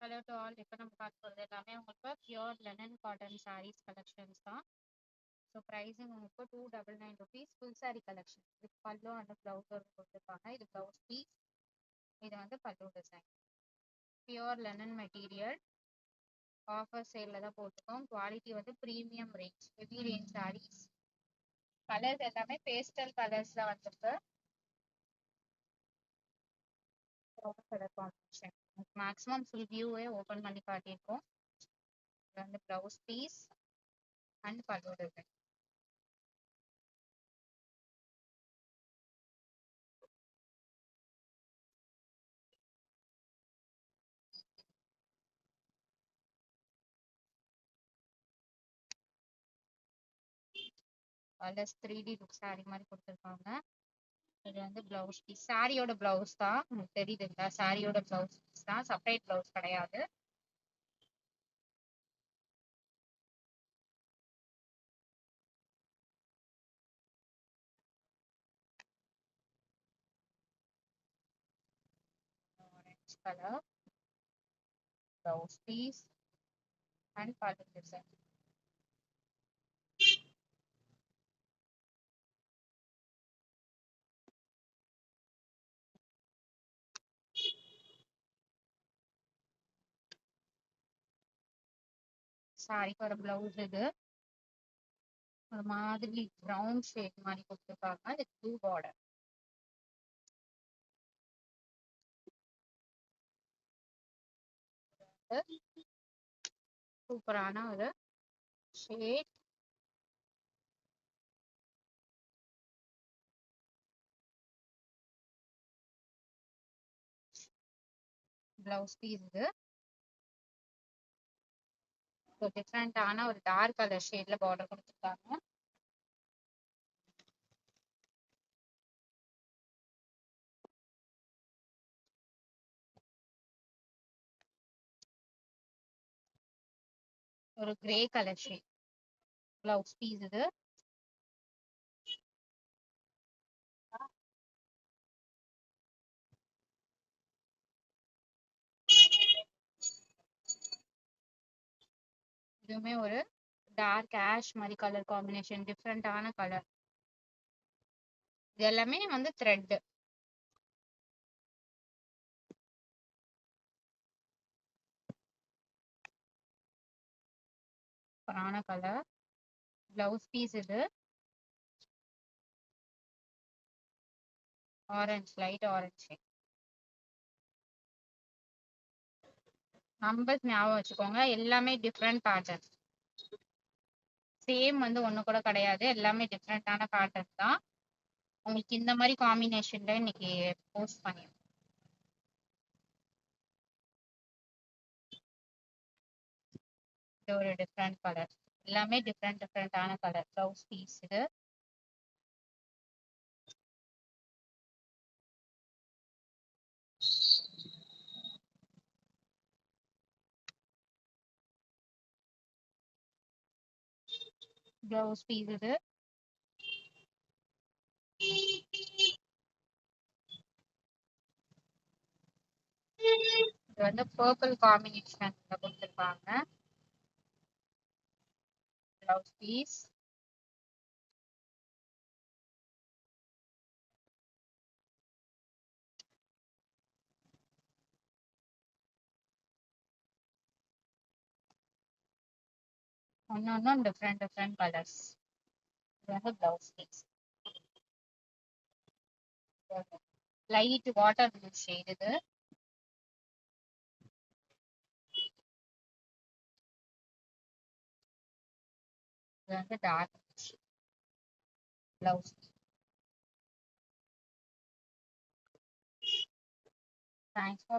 Hello to all. இப்போ நம்ம பார்க்க போகிறது எல்லாமே உங்களுக்கு pure linen cotton sarees collections தான். ஸோ ப்ரைஸிங் உங்களுக்கு 299 rupees. Full saree collection with pallu and blouse கொடுத்துருக்காங்க. இது ப்ளவுஸ் பீஸ், இது வந்து pallu design. Pure linen material, offer சேலில் தான் போட்டுருக்கோம். குவாலிட்டி வந்து premium range, heavy range sarees. Colours எல்லாமே பேஸ்டல் கலர்ஸில் வந்துருக்கு. கலர் காம்பினேஷன் மேக்ஸிமம் ஃபுல் வியூவே ஓப்பன் பண்ணி காட்டியிருக்கோம். இது வந்து ப்ளவுஸ் பீஸ் அண்ட் பல்லு design. Colours 3D look saree மாதிரி கொடுத்துருக்காங்க. இது வந்து பிளவுஸ் பீஸ், சாரியோட பிளவுஸ் தான். உங்களுக்கு தெரியுதுங்களா? சாரியோட பிளவுஸ் பீஸ் தான், செப்பரேட் பிளவுஸ் கிடையாது. Orange colour blouse piece and பல்லு டிசைன். சாரிக்கு ஒரு பிளவுஸ் இது ஒரு மாதிரி ப்ரௌன் ஷேட் மாதிரி கொடுத்துருக்காங்க. இது ப்ளூ பார்டர். சூப்பரான ஒரு ஷேட். பிளவுஸ் பீஸ் இது டிஃப்ரெண்டான ஒரு டார்க் கலர் ஷேட்ல பார்டர் கொடுத்துருக்காங்க. ஒரு grey colour shade blouse piece இது. இதுவுமே ஒரு டார்க் ஆஷ் மாதிரி கலர் காம்பினேஷன், டிஃப்ரெண்டான கலர். இது எல்லாமே வந்து த்ரெட். சூப்பரான கலர் பிளவுஸ் பீஸ் இது. Orange, light orange. நம்பர்ஸ் ஞாபகம் வச்சுக்கோங்க, எல்லாமே டிஃப்ரெண்ட் பேட்டர்ன். சேம் வந்து ஒண்ணு கூட கிடையாது, எல்லாமே டிஃப்ரெண்டான பேட்டர்ன் தான். உங்களுக்கு இந்த மாதிரி காம்பினேஷன்ல இன்னைக்கு போஸ்ட் பண்ணிருக்கோம். இது ஒரு டிஃப்ரெண்ட் கலர், எல்லாமே டிஃப்ரெண்டான கலர். பிளவுஸ் பீஸ் இது. பிளவுஸ் பீஸ் இது. இது வந்து பர்பிள் காம்பினேஷன் கொடுத்துருப்பாங்க. Blouse piece. ஒன்னொன்னும் டிஃப்ரெண்ட் கலர்ஸ். இது வந்து blouse piece. Light water blue shade இது. இது வந்து டார்க் பிளவுஸ். Thanks for